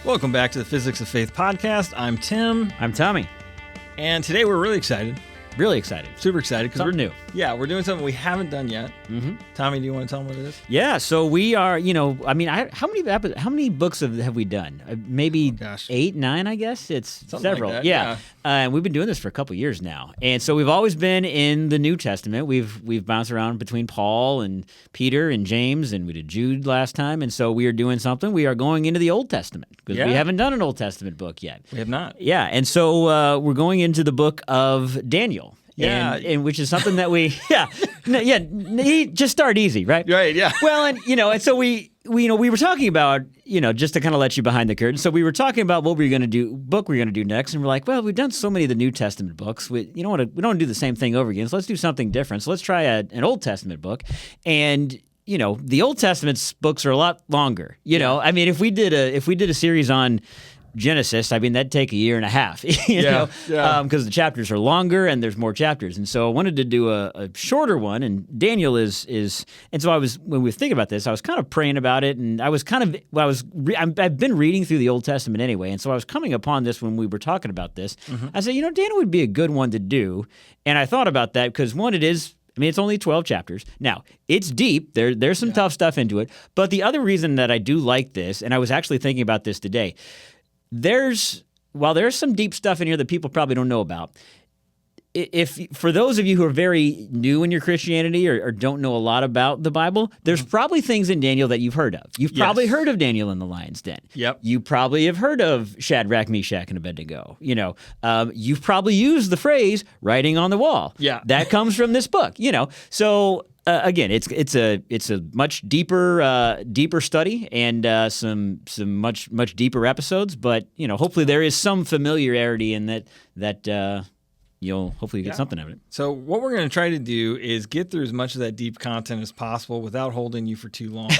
Welcome back to the Physics of Faith podcast. I'm Tim. I'm Tommy. And today we're really excited. Really excited. Super excited. Something new. Yeah, we're doing something we haven't done yet. Mm-hmm. Tommy, do you want to tell them what it is? Yeah, so we are, how many books have we done? Maybe 8, 9, I guess? It's something several. Like that. Yeah. And we've been doing this for a couple years now. And so we've always been in the New Testament. We've bounced around between Paul and Peter and James, and we did Jude last time. And so we are doing something. We are going into the Old Testament because we haven't done an Old Testament book yet. We have not. Yeah, and so we're going into the book of Daniel. Yeah, and which is something that we, just start easy, right? Right, yeah. Well, and so we were talking about, just to kind of let you behind the curtain. So we were talking about what we were going to do next, and we're like, well, we've done so many of the New Testament books. We don't want to do the same thing over again. So let's do something different. So let's try an Old Testament book, and the Old Testament books are a lot longer. I mean, if we did a series on Genesis, I mean, that'd take a year and a half, because the chapters are longer and there's more chapters. And so I wanted to do a shorter one, and Daniel is, and so when we were thinking about this, I was kind of praying about it, and I've been reading through the Old Testament anyway, and so I was coming upon this when we were talking about this. Mm-hmm. I said, Daniel would be a good one to do, and I thought about that because one, it's only 12 chapters. Now, it's deep. There's some tough stuff into it, but the other reason that I do like this, and I was actually thinking about this today, while there's some deep stuff in here that people probably don't know about, if for those of you who are very new in your Christianity or don't know a lot about the Bible, there's probably things in Daniel that you've heard of. You've probably heard of Daniel in the lion's den. Yep. You probably have heard of Shadrach, Meshach, and Abednego. You've probably used the phrase "writing on the wall." Yeah. That comes from this book. So. Again, it's a much deeper study and some much deeper episodes, but hopefully there is some familiarity in that you'll hopefully get something out of it. So what we're going to try to do is get through as much of that deep content as possible without holding you for too long.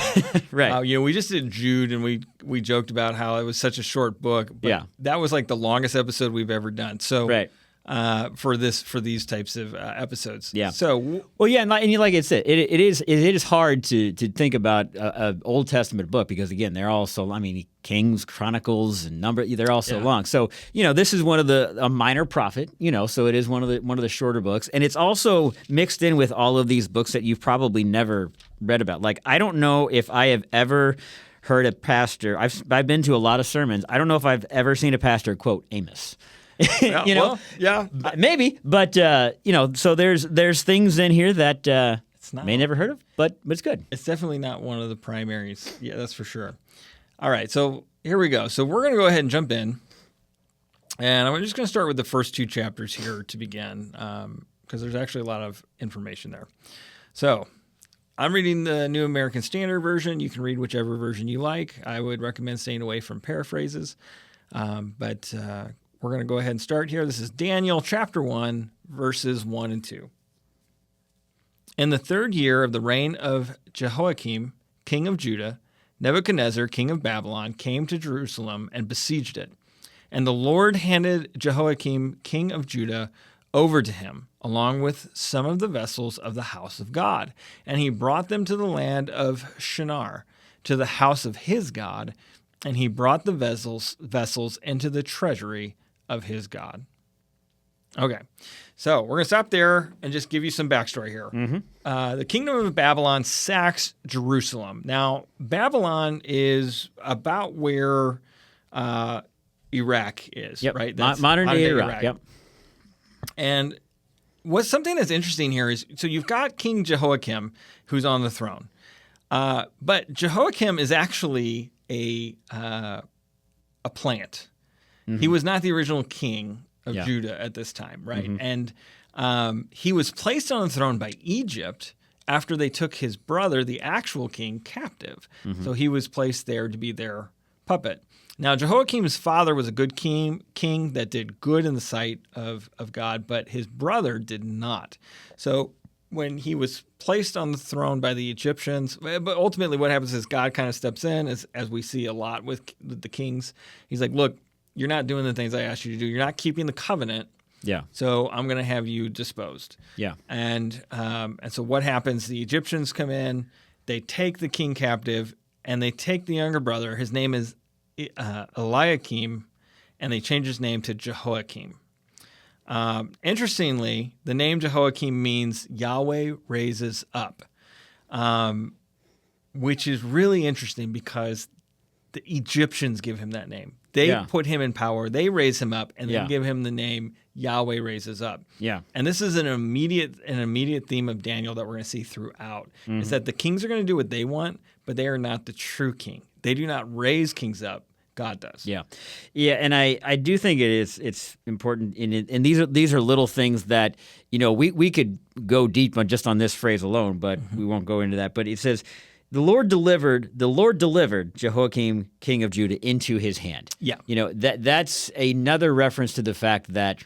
Right. We just did Jude, and we joked about how it was such a short book. But that was like the longest episode we've ever done. So. Right. For these types of episodes. Yeah. So and like I said, it is hard to think about an Old Testament book because again they're all so. I mean, Kings, Chronicles, and they're all so long. So this is one of a minor prophet. So it is one of the shorter books, and it's also mixed in with all of these books that you've probably never read about. Like I don't know if I have ever heard a pastor. I've been to a lot of sermons. I don't know if I've ever seen a pastor quote Amos. Maybe, but so there's things in here that may never heard of, but it's good. It's definitely not one of the primaries. Yeah, that's for sure. All right, so here we go. So we're going to go ahead and jump in, and I'm just going to start with the first 2 chapters here to begin, because there's actually a lot of information there. So I'm reading the New American Standard Version. You can read whichever version you like. I would recommend staying away from paraphrases, but we're going to go ahead and start here. This is Daniel chapter 1, verses 1 and 2. In the 3rd year of the reign of Jehoiakim, king of Judah, Nebuchadnezzar, king of Babylon, came to Jerusalem and besieged it. And the Lord handed Jehoiakim, king of Judah, over to him, along with some of the vessels of the house of God. And he brought them to the land of Shinar, to the house of his God, and he brought the vessels into the treasury of his God. Okay, so we're going to stop there and just give you some backstory here. Mm-hmm. The kingdom of Babylon sacks Jerusalem. Now, Babylon is about where Iraq is, right? That's modern day Iraq. Yep. And something that's interesting here is, so you've got King Jehoiakim, who's on the throne. But Jehoiakim is actually a plant. Mm-hmm. He was not the original king of Judah at this time, right? Mm-hmm. And he was placed on the throne by Egypt after they took his brother, the actual king, captive. Mm-hmm. So he was placed there to be their puppet. Now, Jehoiakim's father was a good king that did good in the sight of God, but his brother did not. So when he was placed on the throne by the Egyptians, but ultimately what happens is God kind of steps in, as we see a lot with the kings. He's like, look, you're not doing the things I asked you to do. You're not keeping the covenant. Yeah. So I'm going to have you disposed. Yeah. And so what happens? The Egyptians come in, they take the king captive, and they take the younger brother. His name is Eliakim, and they changed his name to Jehoiakim. Interestingly, the name Jehoiakim means Yahweh raises up, which is really interesting because the Egyptians give him that name. They put him in power. They raise him up and then give him the name Yahweh raises up. Yeah. And this is an immediate theme of Daniel that we're going to see throughout, is that the kings are going to do what they want, but they are not the true king. They do not raise kings up. God does. Yeah, and I do think it's important, and these are little things that we could go deep on just on this phrase alone, but we won't go into that. But it says, the Lord delivered Jehoiakim, king of Judah, into his hand. Yeah, that's another reference to the fact that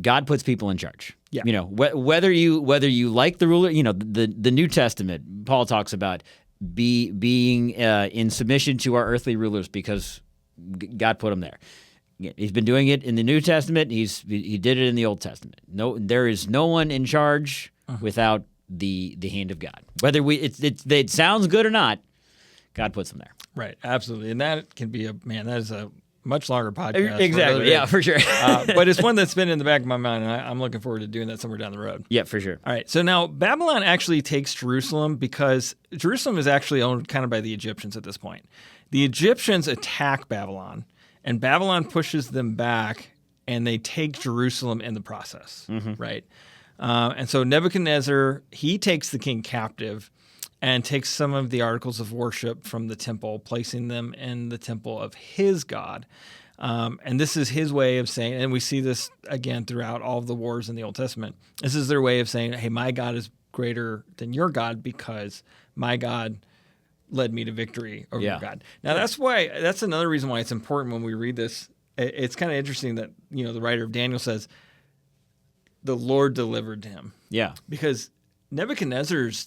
God puts people in charge. Yeah, whether you like the ruler, the New Testament, Paul talks about being in submission to our earthly rulers because God put them there. He's been doing it in the New Testament. He did it in the Old Testament. There is no one in charge without the hand of God. Whether it sounds good or not, God puts them there. Right, absolutely, and that can be that is a much longer podcast. Exactly, yeah, for sure. But it's one that's been in the back of my mind, and I'm looking forward to doing that somewhere down the road. Yeah, for sure. All right, so now Babylon actually takes Jerusalem because Jerusalem is actually owned kind of by the Egyptians at this point. The Egyptians attack Babylon, and Babylon pushes them back, and they take Jerusalem in the process, right? And so Nebuchadnezzar, he takes the king captive and takes some of the articles of worship from the temple, placing them in the temple of his God. And this is his way of saying, and we see this again throughout all of the wars in the Old Testament, this is their way of saying, hey, my God is greater than your God because my God led me to victory over your God. Now, that's another reason why it's important when we read this. It's kind of interesting that, the writer of Daniel says, the Lord delivered to him. Yeah. Because Nebuchadnezzar's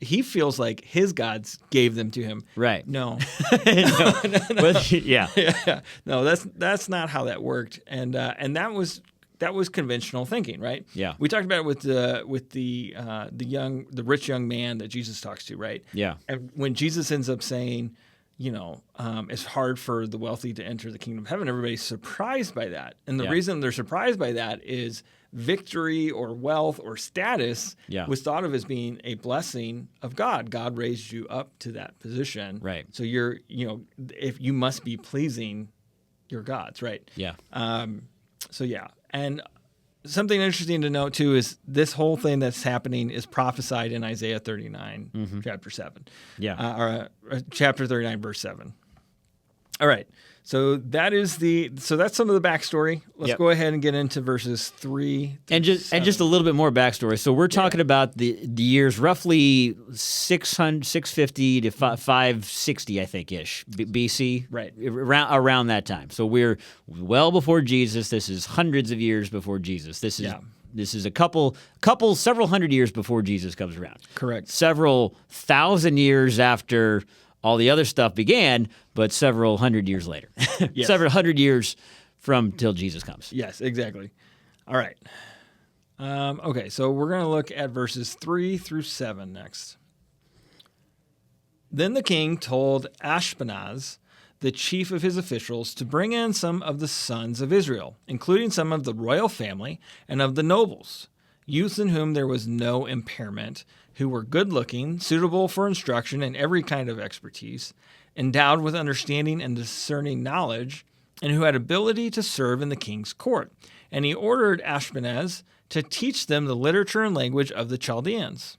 he feels like his gods gave them to him. Right. No. No. Yeah. No, that's not how that worked. And that was conventional thinking, right? Yeah. We talked about it with the rich young man that Jesus talks to, right? Yeah. And when Jesus ends up saying, it's hard for the wealthy to enter the kingdom of heaven, everybody's surprised by that. And the reason they're surprised by that is victory or wealth or status was thought of as being a blessing of God. God raised you up to that position. Right. So if you must be pleasing your gods, right? Yeah. And something interesting to note too is this whole thing that's happening is prophesied in Isaiah 39, chapter 7. Yeah. Chapter 39, verse 7. All right. So that's some of the backstory. Let's go ahead and get into verses 3 and just a little bit more backstory. So we're talking about the years roughly 650 to 560, I think, ish BC. Right. Around that time. So we're well before Jesus. This is hundreds of years before Jesus. This is several hundred years before Jesus comes around. Correct. Several thousand years after all the other stuff began, but several hundred years later. Yes. Several hundred years from till Jesus comes. Yes, exactly. All right. Okay, so we're going to look at verses 3 through 7 next. Then the king told Ashpenaz, the chief of his officials, to bring in some of the sons of Israel, including some of the royal family and of the nobles, youths in whom there was no impairment, who were good-looking, suitable for instruction and every kind of expertise, endowed with understanding and discerning knowledge, and who had ability to serve in the king's court. And he ordered Ashpenaz to teach them the literature and language of the Chaldeans.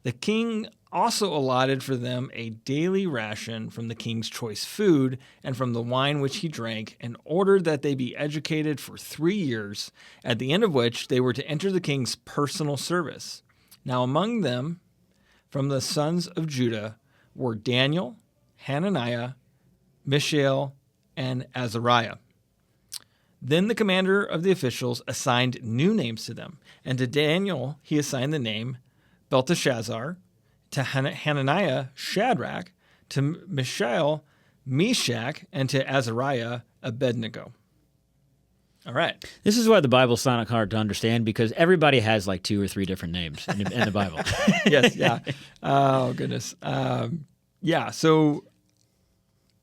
The king also allotted for them a daily ration from the king's choice food and from the wine which he drank, and ordered that they be educated for 3 years, at the end of which they were to enter the king's personal service. Now among them, from the sons of Judah, were Daniel, Hananiah, Mishael, and Azariah. Then the commander of the officials assigned new names to them, and to Daniel he assigned the name Belteshazzar, to Hananiah Shadrach, to Mishael Meshach, and to Azariah Abednego. All right. This is why the Bible's not hard to understand, because everybody has like 2 or 3 different names in the Bible. Yes, yeah. Oh, goodness. So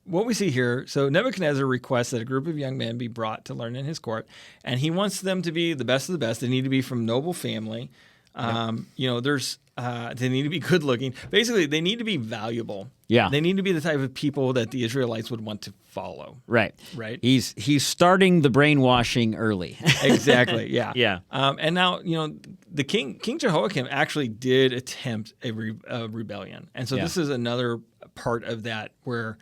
what we see here, so Nebuchadnezzar requests that a group of young men be brought to learn in his court, and he wants them to be the best of the best. They need to be from noble family. They need to be good looking. Basically, they need to be valuable. Yeah. They need to be the type of people that the Israelites would want to follow. Right. Right. He's starting the brainwashing early. Exactly. Yeah. Yeah. And now, the King Jehoiakim actually did attempt a rebellion. And so this is another part of that where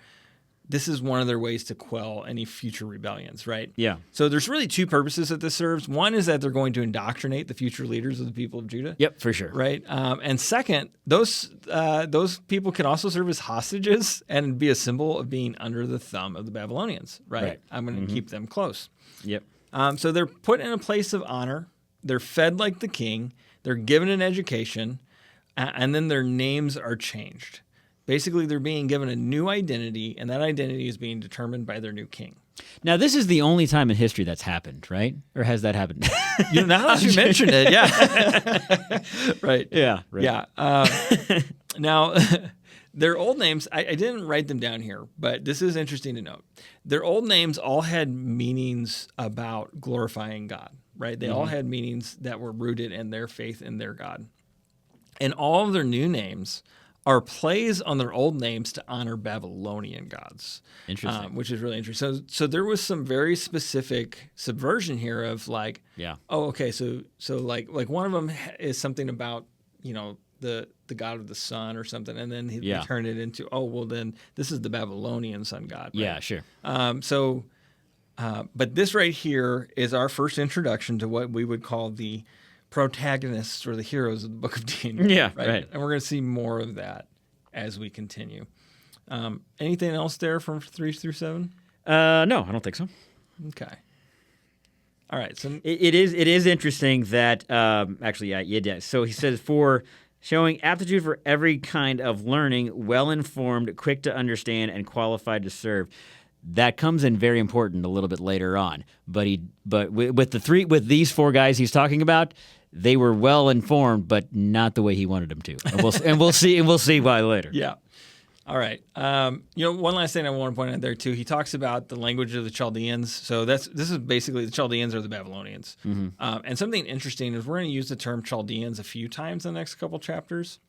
this is one of their ways to quell any future rebellions, right? Yeah. So there's really two purposes that this serves. One is that they're going to indoctrinate the future leaders of the people of Judah. Yep, for sure. Right. And second, those people can also serve as hostages and be a symbol of being under the thumb of the Babylonians. Right. I'm going to keep them close. Yep. So they're put in a place of honor. They're fed like the king. They're given an education, and then their names are changed. Basically, they're being given a new identity, and that identity is being determined by their new king. Now, this is the only time in history that's happened, right? Or has that happened? Now that you mentioned it, yeah. Right. Yeah. Right. Yeah. Now, their old names, I didn't write them down here, but this is interesting to note. Their old names all had meanings about glorifying God, right? They all had meanings that were rooted in their faith in their God. And all of their new names are plays on their old names to honor Babylonian gods. Interesting. Which is really interesting. So there was some very specific subversion here of like, okay, so like one of them is something about, the god of the sun or something, and then he turned it into, then this is the Babylonian sun god. Right? Yeah, sure. But this right here is our first introduction to what we would call the protagonists or the heroes of the book of Daniel. Yeah, right. And we're going to see more of that as we continue. Anything else there from 3 through 7? No, I don't think so. Okay. All right. So it is interesting that So he says, for showing aptitude for every kind of learning, well informed, quick to understand, and qualified to serve. That comes in very important a little bit later on. But with these four guys he's talking about, they were well informed, but not the way he wanted them to. And we'll see why later. Yeah. All right. One last thing I want to point out there too. He talks about the language of the Chaldeans. So this is basically the Chaldeans are the Babylonians. And something interesting is we're going to use the term Chaldeans a few times in the next couple chapters.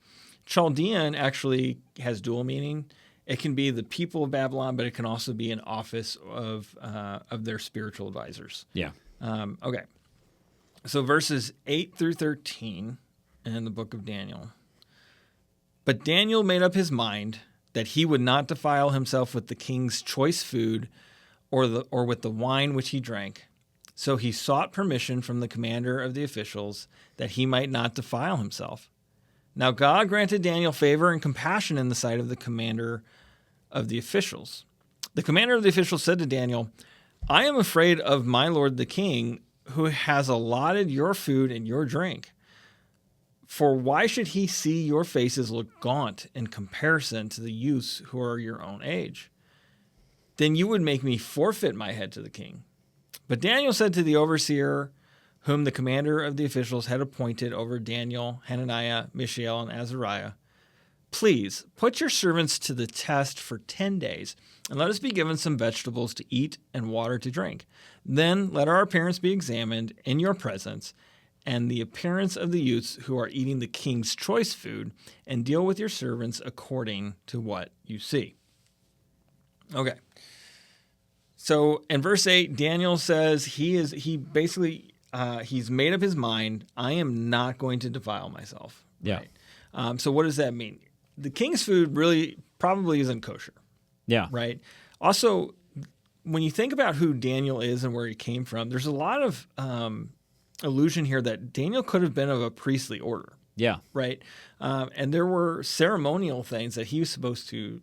Chaldean actually has dual meaning. It can be the people of Babylon, but it can also be an office of their spiritual advisors. Yeah. Okay. So verses 8 through 13 in the book of Daniel. But Daniel made up his mind that he would not defile himself with the king's choice food or with the wine which he drank. So he sought permission from the commander of the officials that he might not defile himself. Now God granted Daniel favor and compassion in the sight of the commander of the officials. The commander of the officials said to Daniel, I am afraid of my lord the king, who has allotted your food and your drink. For why should he see your faces look gaunt in comparison to the youths who are your own age? Then you would make me forfeit my head to the king. But Daniel said to the overseer, whom the commander of the officials had appointed over Daniel, Hananiah, Mishael, and Azariah, please put your servants to the test for 10 days, and let us be given some vegetables to eat and water to drink. Then let our appearance be examined in your presence, and the appearance of the youths who are eating the king's choice food, and deal with your servants according to what you see. Okay. So in verse 8, Daniel says he's made up his mind, I am not going to defile myself. Yeah. Right? So what does that mean? The king's food really probably isn't kosher. Yeah. Right? Also, when you think about who Daniel is and where he came from, there's a lot of allusion here that Daniel could have been of a priestly order. Yeah. Right? And there were ceremonial things that he was supposed to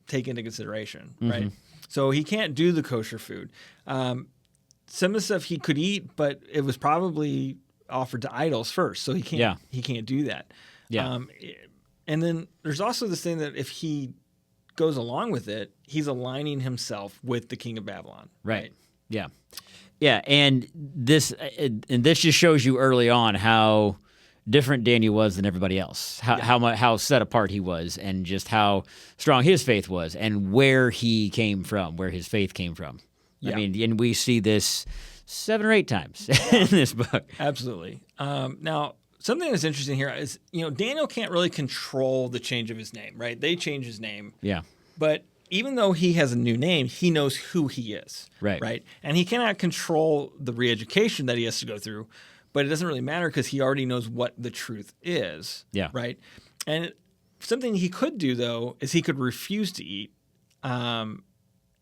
take into consideration. Right? So he can't do the kosher food. Some of the stuff he could eat, but it was probably offered to idols first. So he can't do that. Yeah. And then there's also this thing that if he goes along with it, he's aligning himself with the king of Babylon. Right. Yeah. Yeah. And this just shows you early on how different Daniel was than everybody else. How set apart he was, and just how strong his faith was, and where he came from, where his faith came from. Yeah. I mean, and we see this 7 or 8 times in this book. Absolutely. Now, something that's interesting here is, Daniel can't really control the change of his name, right? They change his name. Yeah. But even though he has a new name, he knows who he is. Right. And he cannot control the re-education that he has to go through, but it doesn't really matter because he already knows what the truth is. Yeah. Right. And something he could do, though, is he could refuse to eat.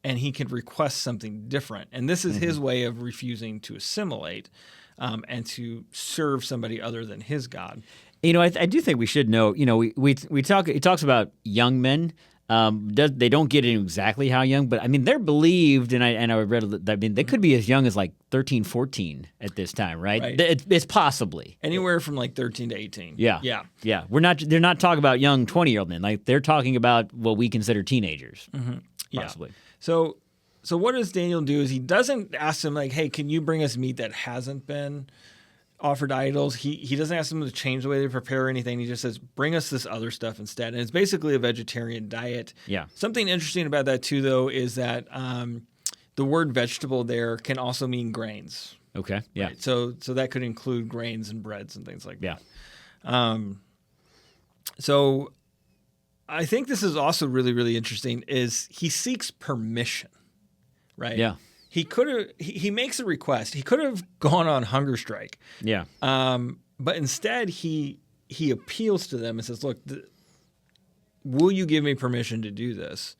And he could request something different. And this is his way of refusing to assimilate and to serve somebody other than his God. I do think we should know, we talk, it talks about young men. They don't get into exactly how young, but I mean, they're believed, and I read that, I mean, they could be as young as like 13, 14 at this time, right? It's possibly. Anywhere from like 13 to 18. Yeah. Yeah. Yeah. They're not talking about young 20-year-old men. Like, they're talking about what we consider teenagers. Possibly. So what does Daniel do is he doesn't ask them like, hey, can you bring us meat that hasn't been offered to idols? He doesn't ask them to change the way they prepare or anything. He just says, bring us this other stuff instead. And it's basically a vegetarian diet. Yeah. Something interesting about that too, though, is that the word vegetable there can also mean grains. Okay. Yeah. Right? So that could include grains and breads and things like that. So I think this is also really, really interesting is he seeks permission, right? Yeah. He could have, he makes a request. He could have gone on hunger strike. Yeah. But instead he appeals to them and says, look, will you give me permission to do this?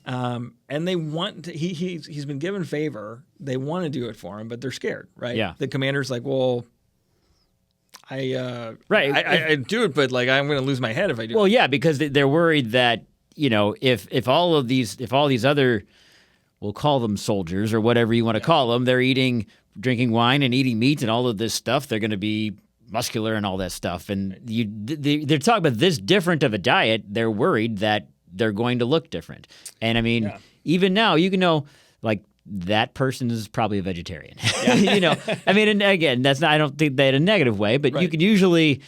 And they want to, he's been given favor. They want to do it for him, but they're scared, right? Yeah. The commander's like, well, I do it, but like I'm going to lose my head if I do. Well, yeah, because they're worried that if all these other, we'll call them soldiers or whatever you want to call them, they're drinking wine and eating meat and all of this stuff, they're going to be muscular and all that stuff. And they're talking about this different of a diet. They're worried that they're going to look different. And I mean, even now you can know like, that person is probably a vegetarian. I mean, and again, that's not, I don't think that in a negative way, but you could usually,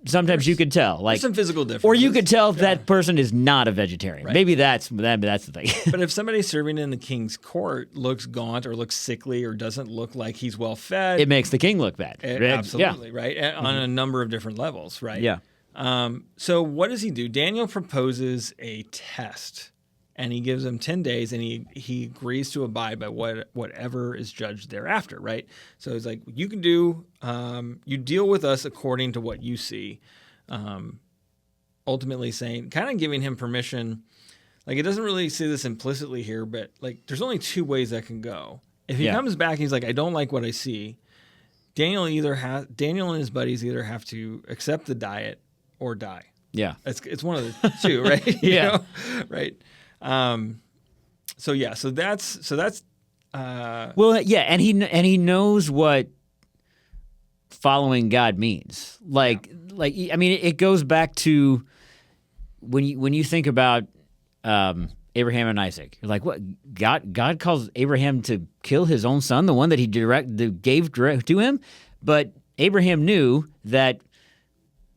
sometimes you could tell, like some physical difference, or you could tell if that person is not a vegetarian. Right. Maybe that's the thing. But if somebody serving in the king's court looks gaunt or looks sickly or doesn't look like he's well fed, it makes the king look bad. Absolutely, right? On a number of different levels, right? Yeah. So what does he do? Daniel proposes a test. And he gives them 10 days, and he agrees to abide by whatever is judged thereafter, right? So he's like, you can do, you deal with us according to what you see. Ultimately saying, kind of giving him permission. Like, it doesn't really say this implicitly here, but like, there's only 2 ways that can go. If he comes back and he's like, I don't like what I see, Daniel and his buddies either have to accept the diet or die. Yeah. It's one of the 2, right? Right. So that's well, yeah, and he knows what following God means. Like I mean, it goes back to when you think about Abraham and Isaac. You're like, what? God calls Abraham to kill his own son, the one that he gave to him, but Abraham knew that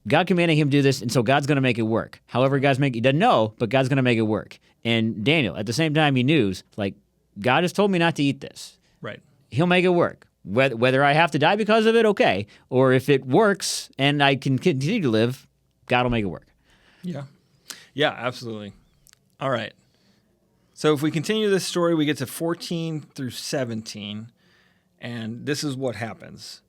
God commanded him to do this, and so God's going to make it work. However, he doesn't know, but God's going to make it work. And Daniel, at the same time, he knew, like, God has told me not to eat this. Right. He'll make it work. Whether I have to die because of it, okay. Or if it works and I can continue to live, God will make it work. Yeah. Yeah, absolutely. All right. So if we continue this story, we get to 14 through 17, and this is what happens.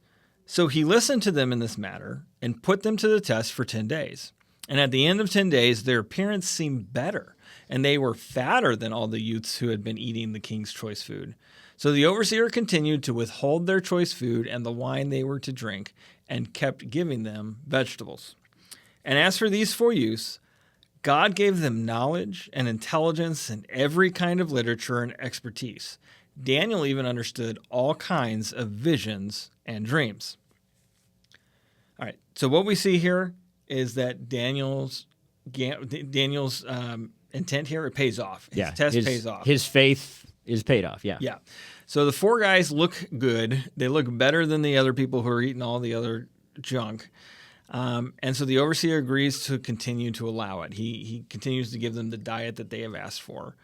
So he listened to them in this matter and put them to the test for 10 days. And at the end of 10 days, their appearance seemed better, and they were fatter than all the youths who had been eating the king's choice food. So the overseer continued to withhold their choice food and the wine they were to drink, and kept giving them vegetables. And as for these 4 youths, God gave them knowledge and intelligence and every kind of literature and expertise. Daniel even understood all kinds of visions and dreams. All right, so what we see here is that Daniel's intent here, it pays off. His test pays off. His faith is paid off, Yeah. So the 4 guys look good. They look better than the other people who are eating all the other junk. And so the overseer agrees to continue to allow it. He continues to give them the diet that they have asked for.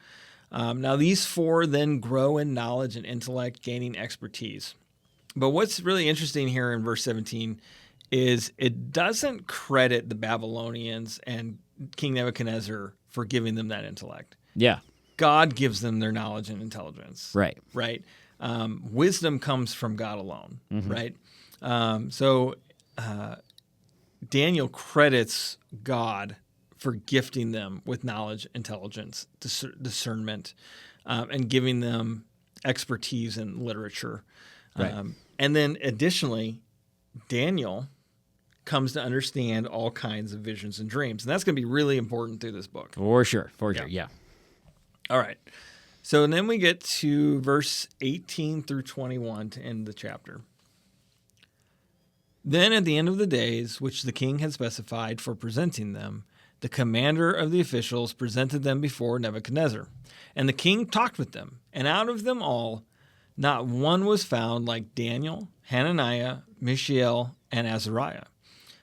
Now, these 4 then grow in knowledge and intellect, gaining expertise. But what's really interesting here in verse 17 is it doesn't credit the Babylonians and King Nebuchadnezzar for giving them that intellect. Yeah. God gives them their knowledge and intelligence. Right. Right. Wisdom comes from God alone. Mm-hmm. Right. So Daniel credits God for gifting them with knowledge, intelligence, discernment, and giving them expertise in literature. Right. And then additionally, Daniel comes to understand all kinds of visions and dreams. And that's going to be really important through this book. For sure. Yeah. All right. So then we get to verse 18 through 21 to end the chapter. Then at the end of the days, which the king had specified for presenting them, the commander of the officials presented them before Nebuchadnezzar. And the king talked with them, and out of them all, not one was found like Daniel, Hananiah, Mishael, and Azariah.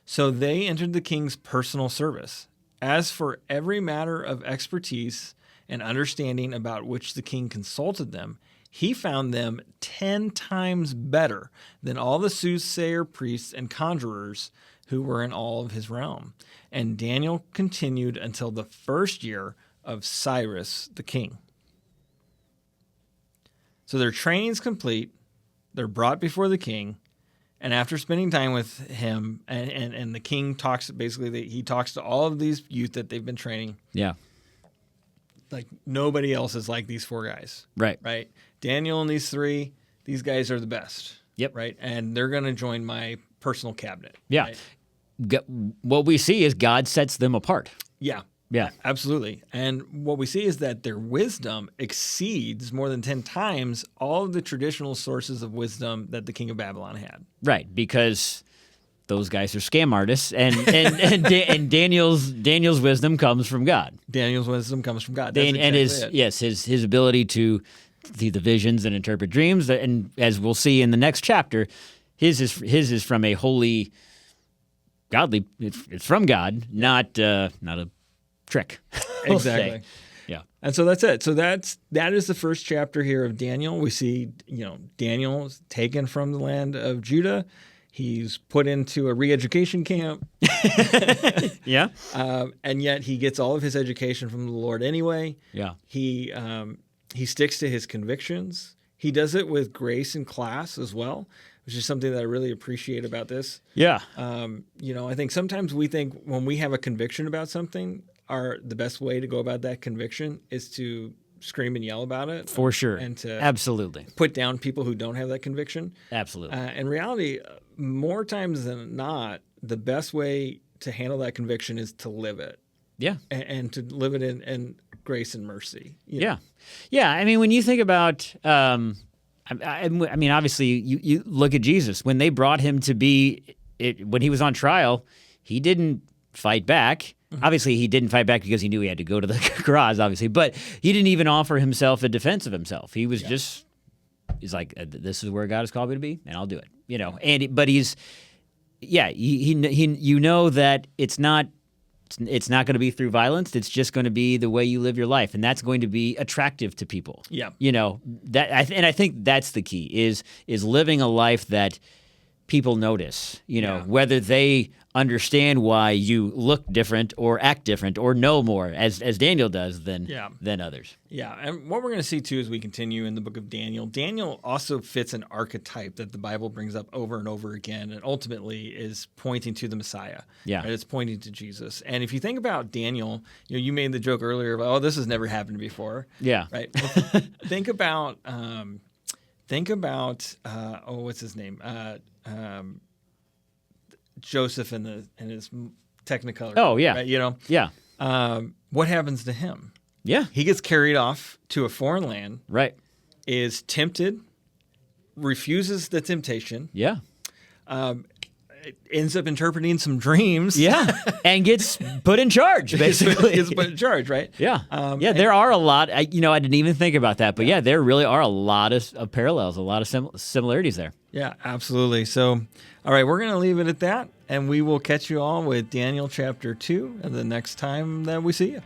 So they entered the king's personal service. As for every matter of expertise and understanding about which the king consulted them, he found them 10 times better than all the soothsayer priests and conjurers who were in all of his realm. And Daniel continued until the first year of Cyrus the king. So their training's complete. They're brought before the king. And after spending time with him, and the king talks, basically, he talks to all of these youth that they've been training. Yeah. Like nobody else is like these 4 guys. Right. Right. Daniel and these 3, these guys are the best. Yep. Right. And they're going to join my personal cabinet. Yeah. Right? What we see is God sets them apart. Yeah. Yeah. Absolutely. And what we see is that their wisdom exceeds more than 10 times all of the traditional sources of wisdom that the king of Babylon had. Right, because those guys are scam artists, and Daniel's wisdom comes from God. Daniel's wisdom comes from God. That's And exactly it. his ability to see the visions and interpret dreams, and as we'll see in the next chapter, his is from a holy, godly. It's from God, not a trick. we'll Exactly. say. Yeah. And so that's it. So that is the first chapter here of Daniel. We see, Daniel is taken from the land of Judah. He's put into a re-education camp. Yeah. And yet he gets all of his education from the Lord anyway. Yeah. He sticks to his convictions. He does it with grace and class as well, which is something that I really appreciate about this. Yeah. I think sometimes we think when we have a conviction about something, the best way to go about that conviction is to scream and yell about it. For sure. And to absolutely put down people who don't have that conviction. Absolutely. In reality, more times than not, the best way to handle that conviction is to live it. Yeah. And to live it in grace and mercy. Yeah. Yeah. I mean, when you think about, I mean, obviously, you look at Jesus. When they brought him to when he was on trial, he didn't fight back. Mm-hmm. Obviously, he didn't fight back because he knew he had to go to the cross, obviously. But he didn't even offer himself a defense of himself. He was he's like, this is where God has called me to be, and I'll do it. But he's, you know that it's not going to be through violence. It's just going to be the way you live your life, and that's going to be attractive to people. Yeah. And I think that's the key is living a life that people notice, whether they understand why you look different or act different or know more, as Daniel does, than others. Yeah, and what we're going to see, too, as we continue in the book of Daniel, Daniel also fits an archetype that the Bible brings up over and over again, and ultimately is pointing to the Messiah. Yeah. Right? It's pointing to Jesus. And if you think about Daniel, you made the joke earlier about, this has never happened before. Yeah. Right? Well, think about, what's his name? Joseph and his Technicolor. Oh, yeah. Right? Yeah. What happens to him? Yeah. He gets carried off to a foreign land. Right. Is tempted, refuses the temptation. Yeah. Ends up interpreting some dreams. Yeah. And gets put in charge, basically. Gets put in charge, right? Yeah. There are a lot. I didn't even think about that. But there really are a lot of parallels, a lot of similarities there. Yeah, absolutely. So, all right, we're going to leave it at that, and we will catch you all with Daniel chapter 2 the next time that we see you.